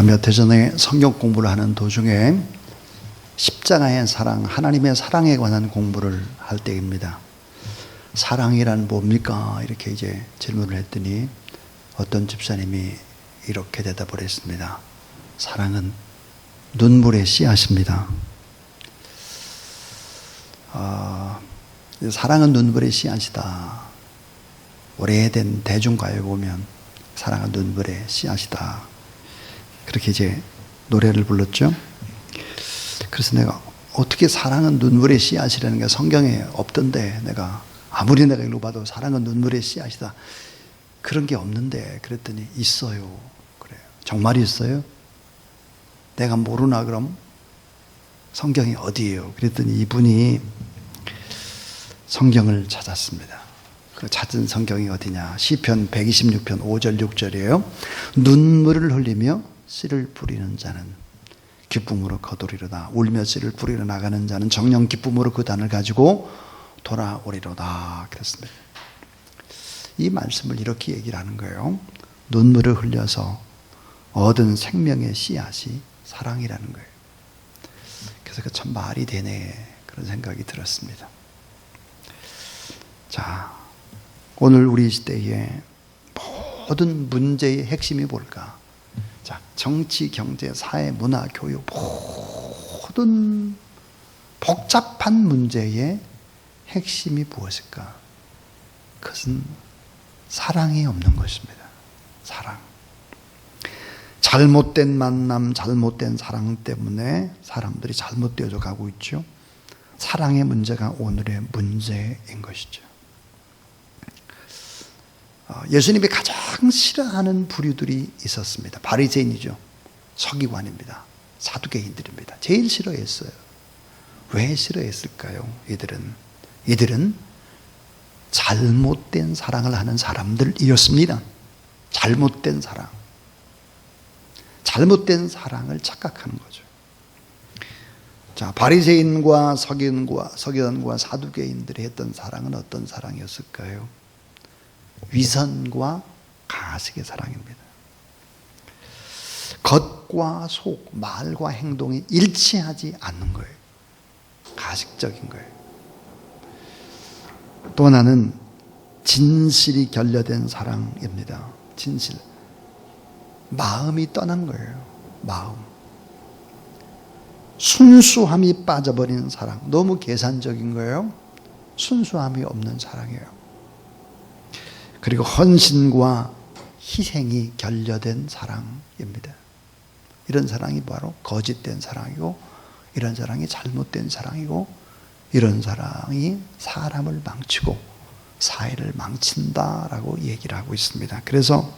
몇 해 전에 성경 공부를 하는 도중에 십자가의 사랑, 하나님의 사랑에 관한 공부를 할 때입니다. 사랑이란 뭡니까? 이렇게 이제 질문을 했더니 어떤 집사님이 이렇게 대답을 했습니다. 사랑은 눈물의 씨앗입니다. 사랑은 눈물의 씨앗이다. 오래된 대중가요에 보면 사랑은 눈물의 씨앗이다. 그렇게 이제 노래를 불렀죠. 그래서 내가 어떻게 사랑은 눈물의 씨앗이라는 게 성경에 없던데, 아무리 내가 읽어봐도 사랑은 눈물의 씨앗이다 그런 게 없는데, 그랬더니 있어요. 그래요. 정말 있어요? 내가 모르나 그럼? 성경이 어디예요? 그랬더니 이분이 성경을 찾았습니다. 그 찾은 성경이 어디냐? 시편 126편 5절 6절이에요. 눈물을 흘리며 씨를 뿌리는 자는 기쁨으로 거두리로다. 울며 씨를 뿌리러 나가는 자는 정녕 기쁨으로 그 단을 가지고 돌아오리로다. 그랬습니다. 이 말씀을 이렇게 얘기를 하는 거예요. 눈물을 흘려서 얻은 생명의 씨앗이 사랑이라는 거예요. 그래서 참 말이 되네, 그런 생각이 들었습니다. 자, 오늘 우리 시대의 모든 문제의 핵심이 뭘까? 자, 정치, 경제, 사회, 문화, 교육, 모든 복잡한 문제의 핵심이 무엇일까? 그것은 사랑이 없는 것입니다. 사랑. 잘못된 만남, 잘못된 사랑 때문에 사람들이 잘못되어져 가고 있죠. 사랑의 문제가 오늘의 문제인 것이죠. 예수님이 가장 싫어하는 부류들이 있었습니다. 바리새인이죠. 서기관입니다. 사두개인들입니다. 제일 싫어했어요. 왜 싫어했을까요? 이들은 잘못된 사랑을 하는 사람들이었습니다. 잘못된 사랑. 잘못된 사랑을 착각하는 거죠. 자, 바리새인과 서기관과 사두개인들이 했던 사랑은 어떤 사랑이었을까요? 위선과 가식의 사랑입니다. 겉과 속, 말과 행동이 일치하지 않는 거예요. 가식적인 거예요. 또 하나는 진실이 결여된 사랑입니다. 진실. 마음이 떠난 거예요. 마음. 순수함이 빠져버린 사랑. 너무 계산적인 거예요. 순수함이 없는 사랑이에요. 그리고 헌신과 희생이 결여된 사랑입니다. 이런 사랑이 바로 거짓된 사랑이고, 이런 사랑이 잘못된 사랑이고, 이런 사랑이 사람을 망치고 사회를 망친다라고 얘기를 하고 있습니다. 그래서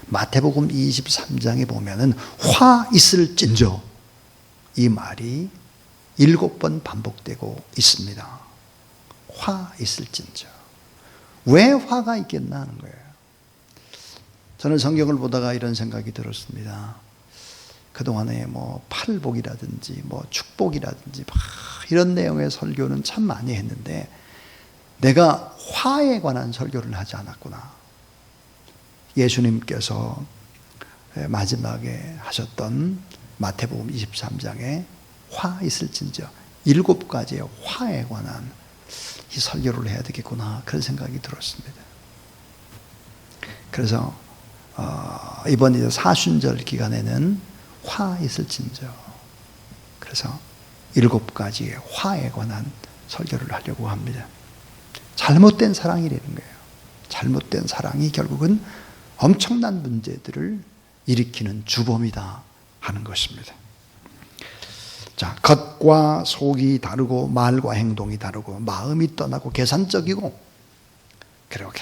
마태복음 23장에 보면은 화 있을진저, 이 말이 7번 반복되고 있습니다. 화 있을진저. 왜 화가 있겠나 하는 거예요. 저는 성경을 보다가 이런 생각이 들었습니다. 그동안에 팔복이라든지 축복이라든지 이런 내용의 설교는 참 많이 했는데, 내가 화에 관한 설교를 하지 않았구나. 예수님께서 마지막에 하셨던 마태복음 23장에 화 있을진저 7가지의 화에 관한 이 설교를 해야 되겠구나, 그런 생각이 들었습니다. 그래서 이번 이제 사순절 기간에는 화 있을진저, 그래서 7가지의 화에 관한 설교를 하려고 합니다. 잘못된 사랑이라는 거예요. 잘못된 사랑이 결국은 엄청난 문제들을 일으키는 주범이다 하는 것입니다. 자, 겉과 속이 다르고 말과 행동이 다르고 마음이 떠나고 계산적이고, 그리고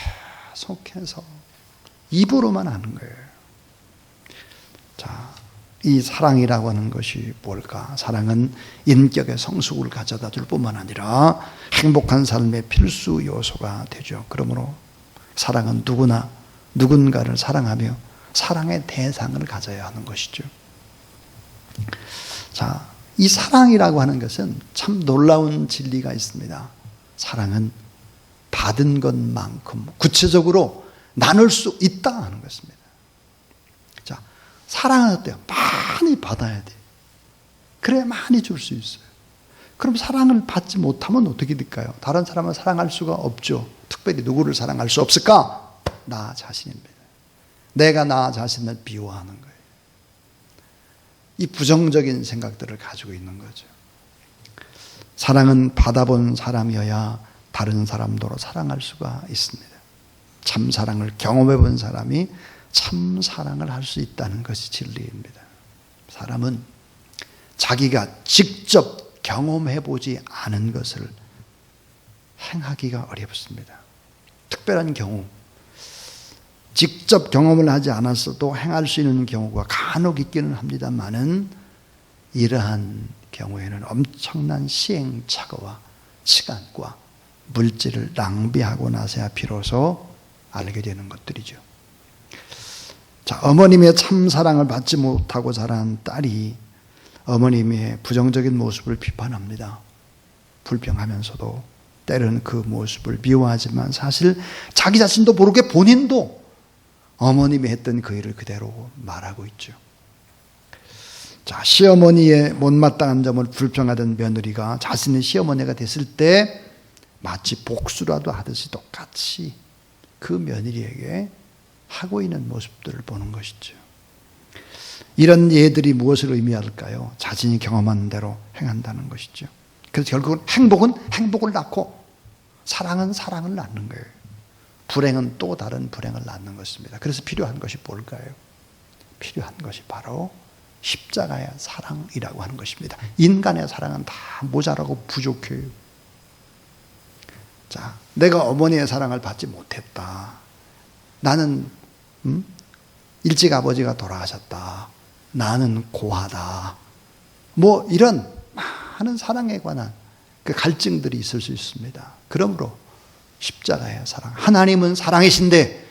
계속해서 입으로만 하는 거예요. 자, 이 사랑이라고 하는 것이 뭘까? 사랑은 인격의 성숙을 가져다 줄 뿐만 아니라 행복한 삶의 필수 요소가 되죠. 그러므로 사랑은 누구나 누군가를 사랑하며 사랑의 대상을 가져야 하는 것이죠. 자, 이 사랑이라고 하는 것은 참 놀라운 진리가 있습니다. 사랑은 받은 것만큼 구체적으로 나눌 수 있다 하는 것입니다. 자, 사랑은 어때요? 많이 받아야 돼. 그래야 많이 줄 수 있어요. 그럼 사랑을 받지 못하면 어떻게 될까요? 다른 사람을 사랑할 수가 없죠. 특별히 누구를 사랑할 수 없을까? 나 자신입니다. 내가 나 자신을 비호하는 거예요. 이 부정적인 생각들을 가지고 있는 거죠. 사랑은 받아본 사람이어야 다른 사람도 사랑할 수가 있습니다. 참 사랑을 경험해 본 사람이 참 사랑을 할 수 있다는 것이 진리입니다. 사람은 자기가 직접 경험해 보지 않은 것을 행하기가 어렵습니다. 특별한 경우, 직접 경험을 하지 않았어도 행할 수 있는 경우가 간혹 있기는 합니다만은 이러한 경우에는 엄청난 시행착오와 시간과 물질을 낭비하고 나서야 비로소 알게 되는 것들이죠. 자, 어머님의 참 사랑을 받지 못하고 자란 딸이 어머님의 부정적인 모습을 비판합니다. 불평하면서도 때로는 그 모습을 미워하지만 사실 자기 자신도 모르게 본인도 어머님이 했던 그 일을 그대로 말하고 있죠. 자, 시어머니의 못마땅한 점을 불평하던 며느리가 자신의 시어머니가 됐을 때 마치 복수라도 하듯이 똑같이 그 며느리에게 하고 있는 모습들을 보는 것이죠. 이런 예들이 무엇을 의미할까요? 자신이 경험한 대로 행한다는 것이죠. 그래서 결국은 행복은 행복을 낳고 사랑은 사랑을 낳는 거예요. 불행은 또 다른 불행을 낳는 것입니다. 그래서 필요한 것이 뭘까요? 필요한 것이 바로 십자가의 사랑이라고 하는 것입니다. 인간의 사랑은 다 모자라고 부족해요. 자, 내가 어머니의 사랑을 받지 못했다. 나는 일찍 아버지가 돌아가셨다. 나는 고하다. 뭐 이런 많은 사랑에 관한 그 갈증들이 있을 수 있습니다. 그러므로 십자가의 사랑, 하나님은 사랑이신데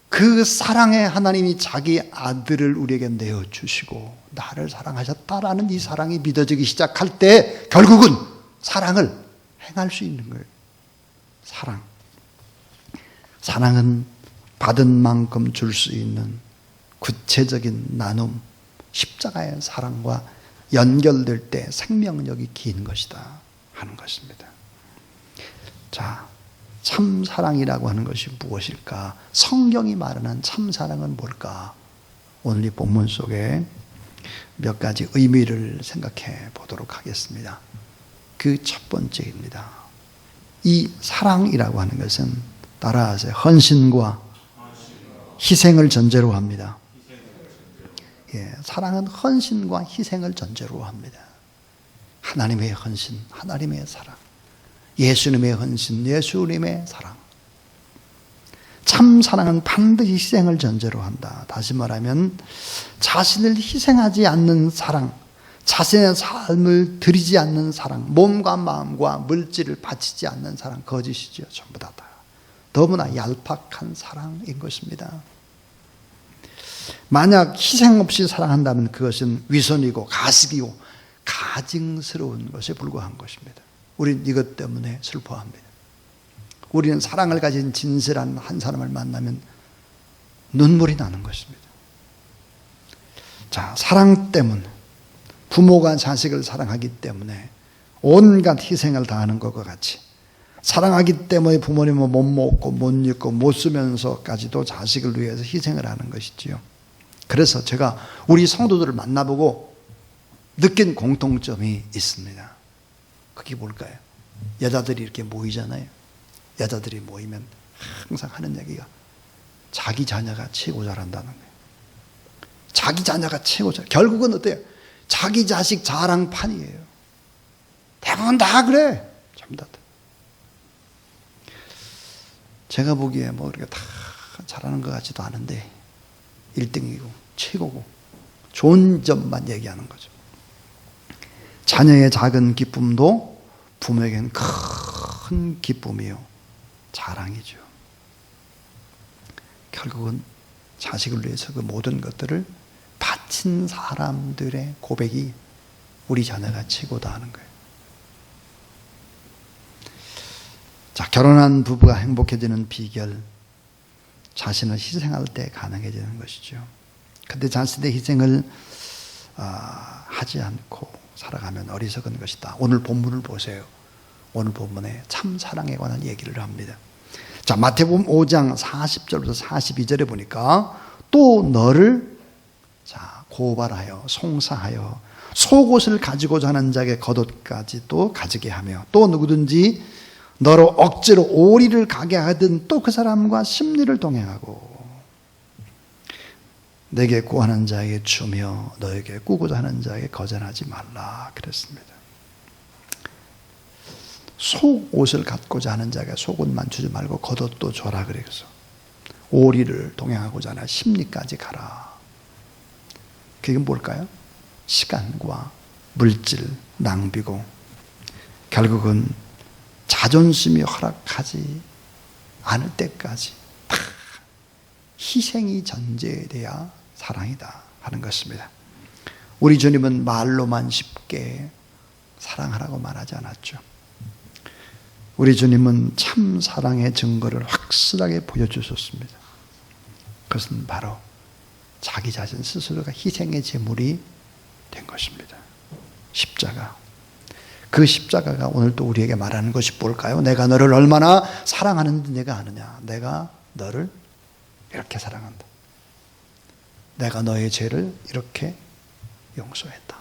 그 사랑에 하나님이 자기 아들을 우리에게 내어주시고 나를 사랑하셨다라는 이 사랑이 믿어지기 시작할 때 결국은 사랑을 행할 수 있는 거예요. 사랑은 받은 만큼 줄 수 있는 구체적인 나눔, 십자가의 사랑과 연결될 때 생명력이 긴 것이다 하는 것입니다. 자, 참 사랑이라고 하는 것이 무엇일까? 성경이 말하는 참 사랑은 뭘까? 오늘 이 본문 속에 몇 가지 의미를 생각해 보도록 하겠습니다. 그 첫 번째입니다. 이 사랑이라고 하는 것은 따라하세요. 헌신과 희생을 전제로 합니다. 예, 사랑은 헌신과 희생을 전제로 합니다. 하나님의 헌신, 하나님의 사랑, 예수님의 헌신, 예수님의 사랑. 참 사랑은 반드시 희생을 전제로 한다. 다시 말하면 자신을 희생하지 않는 사랑, 자신의 삶을 드리지 않는 사랑, 몸과 마음과 물질을 바치지 않는 사랑, 거짓이죠. 전부 다. 너무나 얄팍한 사랑인 것입니다. 만약 희생 없이 사랑한다면 그것은 위선이고 가식이고 가증스러운 것에 불과한 것입니다. 우리는 이것 때문에 슬퍼합니다. 우리는 사랑을 가진 진실한 한 사람을 만나면 눈물이 나는 것입니다. 자, 사랑 때문에 부모가 자식을 사랑하기 때문에 온갖 희생을 다하는 것과 같이 사랑하기 때문에 부모님은 못 먹고 못 입고 못 쓰면서까지도 자식을 위해서 희생을 하는 것이지요. 그래서 제가 우리 성도들을 만나보고 느낀 공통점이 있습니다. 그게 뭘까요? 여자들이 이렇게 모이잖아요. 여자들이 모이면 항상 하는 얘기가 자기 자녀가 최고 잘한다는 거예요. 자기 자녀가 최고 잘. 결국은 어때요? 자기 자식 자랑판이에요. 대부분 다 그래. 전부 다. 제가 보기에 뭐 이렇게 다 잘하는 것 같지도 않은데 1등이고 최고고 좋은 점만 얘기하는 거죠. 자녀의 작은 기쁨도 부모에게는 큰 기쁨이요 자랑이죠. 결국은 자식을 위해서 그 모든 것들을 바친 사람들의 고백이 우리 자녀가 최고다 하는 거예요. 자, 결혼한 부부가 행복해지는 비결, 자신을 희생할 때 가능해지는 것이죠. 근데 자신의 희생을 하지 않고 살아가면 어리석은 것이다. 오늘 본문을 보세요. 오늘 본문에 참 사랑에 관한 얘기를 합니다. 자, 마태복음 5장 40절부터 42절에 보니까 또 너를 고발하여 송사하여 속옷을 가지고자 하는 자에게 겉옷까지도 가지게 하며 또 누구든지 너로 억지로 오리를 가게 하든 또 그 사람과 심리를 동행하고 내게 구하는 자에게 주며 너에게 꾸고자 하는 자에게 거절하지 말라 그랬습니다. 속옷을 갖고자 하는 자에게 속옷만 주지 말고 겉옷도 줘라 그래서 오리를 동행하고자 하나 심리까지 가라. 그게 뭘까요? 시간과 물질 낭비고 결국은 자존심이 허락하지 않을 때까지 다 희생이 전제돼야 사랑이다 하는 것입니다. 우리 주님은 말로만 쉽게 사랑하라고 말하지 않았죠. 우리 주님은 참 사랑의 증거를 확실하게 보여주셨습니다. 그것은 바로 자기 자신 스스로가 희생의 제물이 된 것입니다. 십자가. 그 십자가가 오늘 또 우리에게 말하는 것이 뭘까요? 내가 너를 얼마나 사랑하는지 내가 아느냐. 내가 너를 이렇게 사랑한다. 내가 너의 죄를 이렇게 용서했다.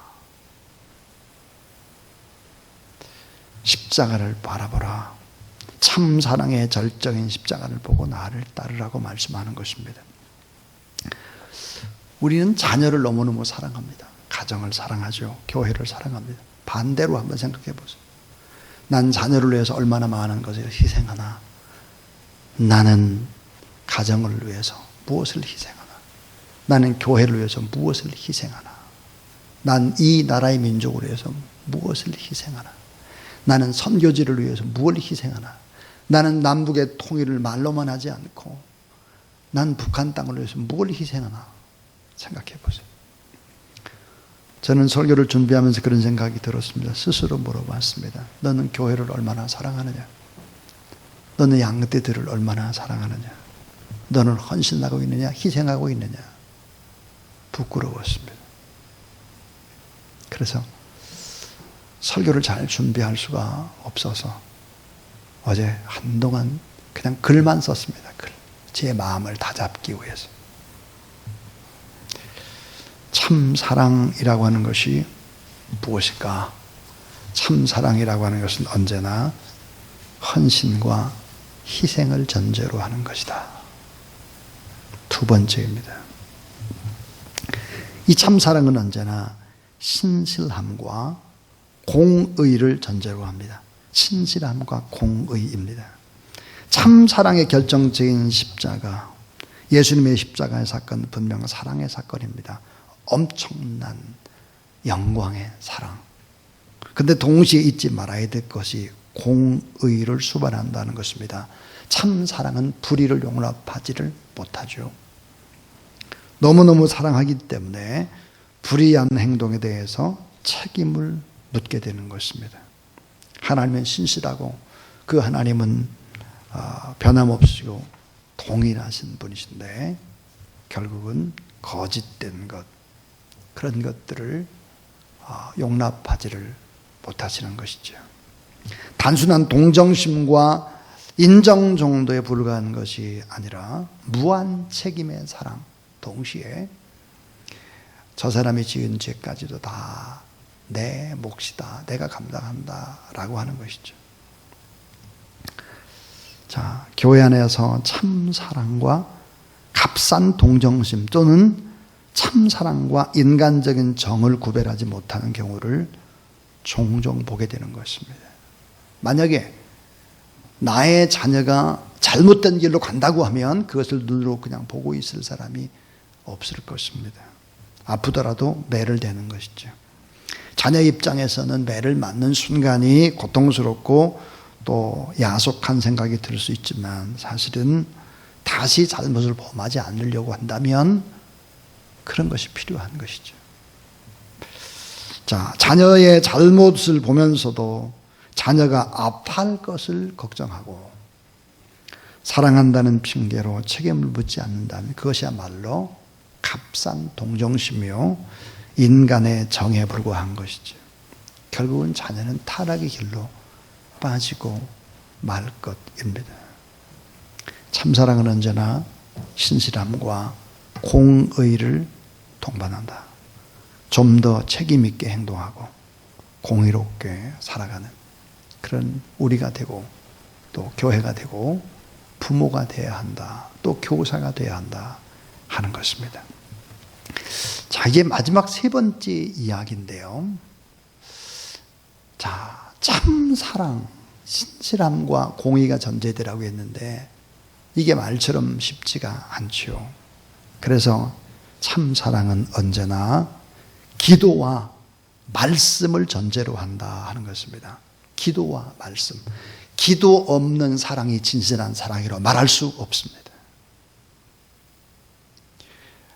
십자가를 바라보라. 참 사랑의 절정인 십자가를 보고 나를 따르라고 말씀하는 것입니다. 우리는 자녀를 너무너무 사랑합니다. 가정을 사랑하죠. 교회를 사랑합니다. 반대로 한번 생각해 보세요. 난 자녀를 위해서 얼마나 많은 것을 희생하나. 나는 가정을 위해서 무엇을 희생하나. 나는 교회를 위해서 무엇을 희생하나. 난 이 나라의 민족을 위해서 무엇을 희생하나. 나는 선교지를 위해서 무엇을 희생하나. 나는 남북의 통일을 말로만 하지 않고 난 북한 땅을 위해서 무엇을 희생하나. 생각해 보세요. 저는 설교를 준비하면서 그런 생각이 들었습니다. 스스로 물어봤습니다. 너는 교회를 얼마나 사랑하느냐? 너는 양떼들을 얼마나 사랑하느냐? 너는 헌신하고 있느냐? 희생하고 있느냐? 부끄러웠습니다. 그래서 설교를 잘 준비할 수가 없어서 어제 한동안 그냥 글만 썼습니다. 글. 제 마음을 다잡기 위해서. 참 사랑이라고 하는 것이 무엇일까? 참 사랑이라고 하는 것은 언제나 헌신과 희생을 전제로 하는 것이다. 두 번째입니다. 이 참 사랑은 언제나 신실함과 공의를 전제로 합니다. 신실함과 공의입니다. 참 사랑의 결정적인 십자가, 예수님의 십자가의 사건은 분명 사랑의 사건입니다. 엄청난 영광의 사랑. 근데 동시에 잊지 말아야 될 것이 공의를 수반한다는 것입니다. 참 사랑은 불의를 용납하지를 못하죠. 너무너무 사랑하기 때문에 불의한 행동에 대해서 책임을 묻게 되는 것입니다. 하나님은 신실하고 그 하나님은 변함없이고 동일하신 분이신데 결국은 거짓된 것, 그런 것들을 용납하지를 못하시는 것이죠. 단순한 동정심과 인정 정도에 불과한 것이 아니라 무한 책임의 사랑, 동시에 저 사람이 지은 죄까지도 다 내 몫이다, 내가 감당한다 라고 하는 것이죠. 자, 교회 안에서 참 사랑과 값싼 동정심 또는 참 사랑과 인간적인 정을 구별하지 못하는 경우를 종종 보게 되는 것입니다. 만약에 나의 자녀가 잘못된 길로 간다고 하면 그것을 눈으로 그냥 보고 있을 사람이 없을 것입니다. 아프더라도 매를 대는 것이죠. 자녀 입장에서는 매를 맞는 순간이 고통스럽고 또 야속한 생각이 들 수 있지만 사실은 다시 잘못을 범하지 않으려고 한다면 그런 것이 필요한 것이죠. 자, 자녀의 잘못을 보면서도 자녀가 아파할 것을 걱정하고 사랑한다는 핑계로 책임을 묻지 않는다면 그것이야말로 값싼 동정심이요, 인간의 정에 불과한 것이죠. 결국은 자녀는 타락의 길로 빠지고 말 것입니다. 참사랑은 언제나 신실함과 공의를 동반한다. 좀 더 책임있게 행동하고 공의롭게 살아가는 그런 우리가 되고, 또 교회가 되고 부모가 되어야 한다, 또 교사가 되어야 한다 하는 것입니다. 자, 이제 마지막 세 번째 이야기인데요. 자, 참 사랑, 신실함과 공의가 전제되라고 했는데 이게 말처럼 쉽지가 않죠. 그래서 참 사랑은 언제나 기도와 말씀을 전제로 한다 하는 것입니다. 기도와 말씀. 기도 없는 사랑이 진실한 사랑이라고 말할 수 없습니다.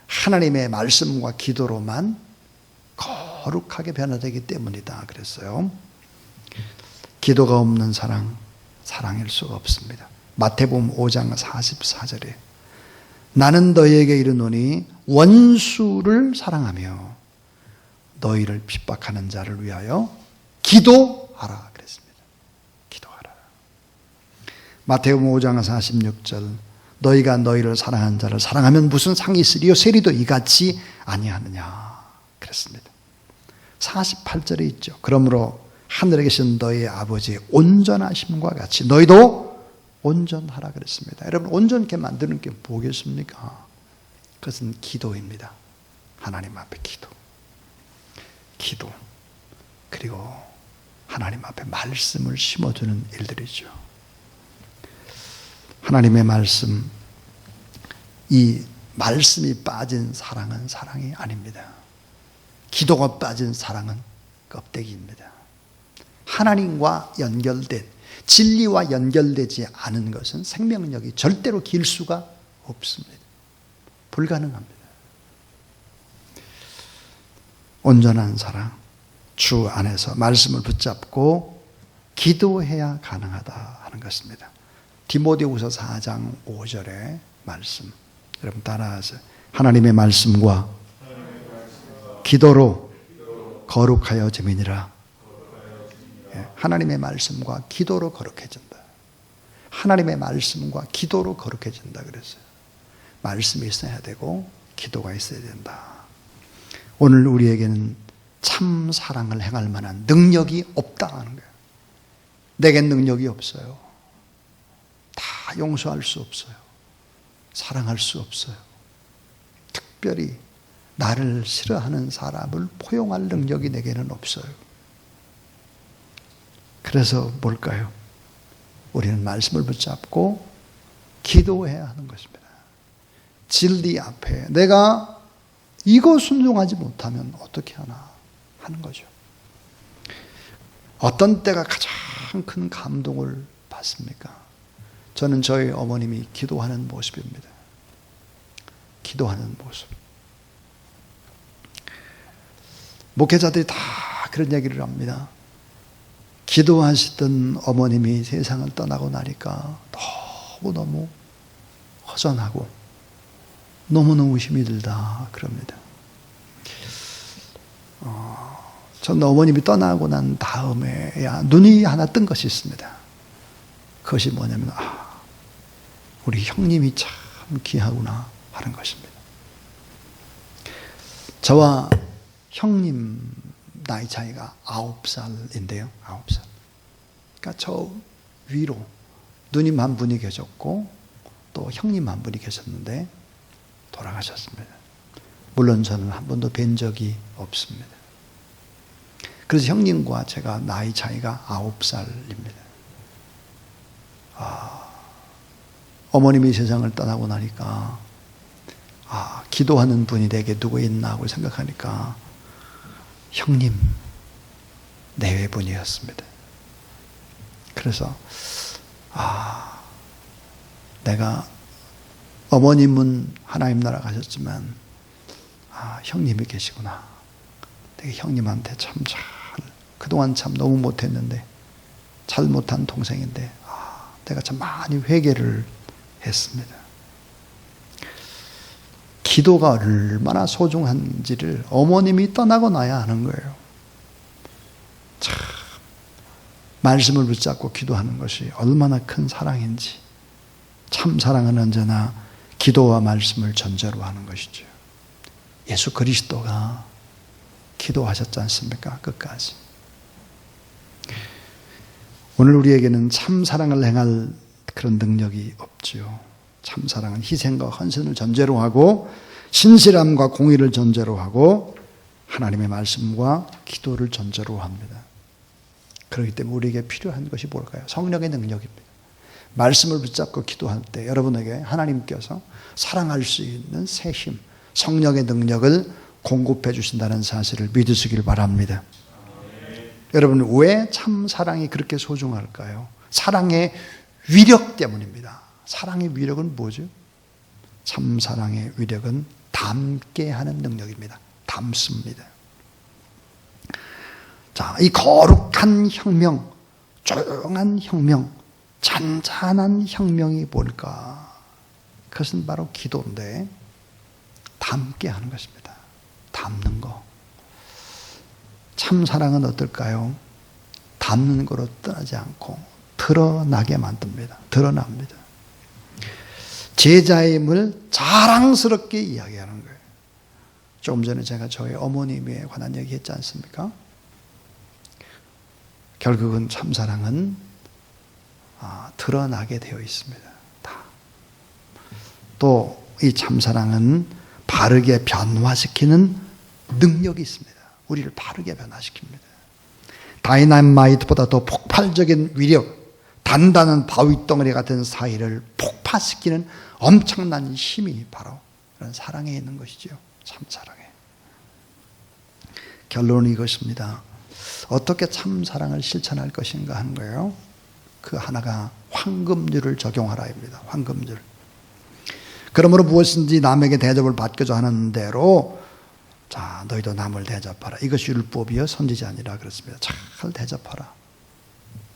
하나님의 말씀과 기도로만 거룩하게 변화되기 때문이다 그랬어요. 기도가 없는 사랑, 사랑일 수가 없습니다. 마태복음 5장 44절에 나는 너희에게 이르노니 원수를 사랑하며 너희를 핍박하는 자를 위하여 기도하라 그랬습니다. 기도하라. 마태복음 5장 46절 너희가 너희를 사랑하는 자를 사랑하면 무슨 상이 있으리요 세리도 이같이 아니하느냐 그랬습니다. 48절에 있죠. 그러므로 하늘에 계신 너희의 아버지의 온전하심과 같이 너희도 온전하라 그랬습니다. 여러분, 온전케 만드는 게 뭐겠습니까? 그것은 기도입니다. 하나님 앞에 기도, 그리고 하나님 앞에 말씀을 심어주는 일들이죠. 하나님의 말씀, 이 말씀이 빠진 사랑은 사랑이 아닙니다. 기도가 빠진 사랑은 껍데기입니다. 하나님과 연결된, 진리와 연결되지 않은 것은 생명력이 절대로 길 수가 없습니다. 불가능합니다. 온전한 사랑, 주 안에서 말씀을 붙잡고 기도해야 가능하다 하는 것입니다. 디모데후서 4장 5절의 말씀, 여러분 따라하세요. 하나님의 말씀과 기도로 거룩하여 지미니라. 하나님의 말씀과 기도로 거룩해진다. 하나님의 말씀과 기도로 거룩해진다 그랬어요. 말씀이 있어야 되고 기도가 있어야 된다. 오늘 우리에게는 참 사랑을 행할 만한 능력이 없다 하는 거예요. 내겐 능력이 없어요. 다 용서할 수 없어요. 사랑할 수 없어요. 특별히 나를 싫어하는 사람을 포용할 능력이 내게는 없어요. 그래서 뭘까요? 우리는 말씀을 붙잡고 기도해야 하는 것입니다. 진리 앞에 내가 이거 순종하지 못하면 어떻게 하나 하는 거죠. 어떤 때가 가장 큰 감동을 받습니까? 저는 저희 어머님이 기도하는 모습입니다. 기도하는 모습. 목회자들이 다 그런 얘기를 합니다. 기도하시던 어머님이 세상을 떠나고 나니까 너무너무 허전하고 너무너무 힘이 들다 그럽니다. 전 어머님이 떠나고 난 다음에야 눈이 하나 뜬 것이 있습니다. 그것이 뭐냐면 우리 형님이 참 귀하구나 하는 것입니다. 저와 형님 나이 차이가 9살인데요. 9살. 그러니까 저 위로 누님 한 분이 계셨고 또 형님 한 분이 계셨는데 돌아가셨습니다. 물론 저는 한 번도 뵌 적이 없습니다. 그래서 형님과 제가 나이 차이가 9살입니다. 어머님이 세상을 떠나고 나니까 기도하는 분이 내게 누구 있나 하고 생각하니까 형님 내외분이었습니다. 그래서 내가 어머님은 하나님 나라 가셨지만 형님이 계시구나. 내가 형님한테 참 그동안 참 너무 못했는데 잘못한 동생인데 내가 참 많이 회개를 했습니다. 기도가 얼마나 소중한지를 어머님이 떠나고 나야 아는 거예요. 참, 말씀을 붙잡고 기도하는 것이 얼마나 큰 사랑인지. 참 사랑은 언제나 기도와 말씀을 전제로 하는 것이죠. 예수 그리스도가 기도하셨지 않습니까? 끝까지. 오늘 우리에게는 참 사랑을 행할 그런 능력이 없지요. 참 사랑은 희생과 헌신을 전제로 하고 신실함과 공의를 전제로 하고 하나님의 말씀과 기도를 전제로 합니다. 그렇기 때문에 우리에게 필요한 것이 뭘까요? 성령의 능력입니다. 말씀을 붙잡고 기도할 때 여러분에게 하나님께서 사랑할 수 있는 새 힘, 성령의 능력을 공급해 주신다는 사실을 믿으시길 바랍니다. 여러분, 왜 참 사랑이 그렇게 소중할까요? 사랑의 위력 때문입니다. 사랑의 위력은 뭐죠? 참 사랑의 위력은 담게 하는 능력입니다. 담습니다. 자, 이 거룩한 혁명, 조용한 혁명, 잔잔한 혁명이 뭘까? 그것은 바로 기도인데 담게 하는 것입니다. 담는 거. 참 사랑은 어떨까요? 담는 거로 떠나지 않고 드러나게 만듭니다. 드러납니다. 제자임을 자랑스럽게 이야기하는 거예요. 조금 전에 제가 저희 어머님에 관한 얘기 했지 않습니까? 결국은 참 사랑은 드러나게 되어 있습니다. 또 이 참 사랑은 바르게 변화시키는 능력이 있습니다. 우리를 바르게 변화시킵니다. 다이나마이트보다 더 폭발적인 위력, 단단한 바위덩어리 같은 사이를 폭파시키는 엄청난 힘이 바로 그런 사랑에 있는 것이죠. 참 사랑에. 결론은 이것입니다. 어떻게 참 사랑을 실천할 것인가 하는 거예요. 그 하나가 황금률을 적용하라입니다. 황금률. 그러므로 무엇인지 남에게 대접을 받고자 하는 대로 자, 너희도 남을 대접하라. 이것이 율법이요 선지자니라 그렇습니다. 잘 대접하라.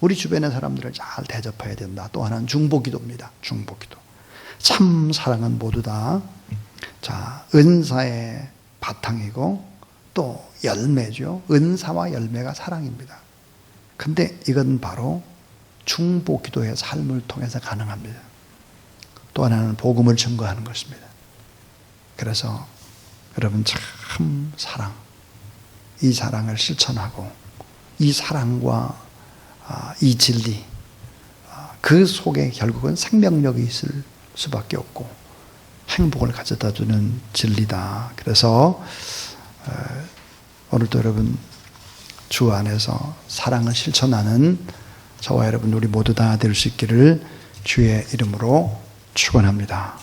우리 주변의 사람들을 잘 대접해야 된다. 또 하나는 중보기도입니다. 중보기도. 참 사랑은 모두 다 자, 은사의 바탕이고 또 열매죠. 은사와 열매가 사랑입니다. 근데 이건 바로 중보기도의 삶을 통해서 가능합니다. 또 하나는 복음을 증거하는 것입니다. 그래서 여러분 참 사랑, 이 사랑을 실천하고 이 사랑과 이 진리, 그 속에 결국은 생명력이 있을 수밖에 없고 행복을 가져다 주는 진리다. 그래서 오늘도 여러분 주 안에서 사랑을 실천하는 저와 여러분 우리 모두 다 될 수 있기를 주의 이름으로 축원합니다.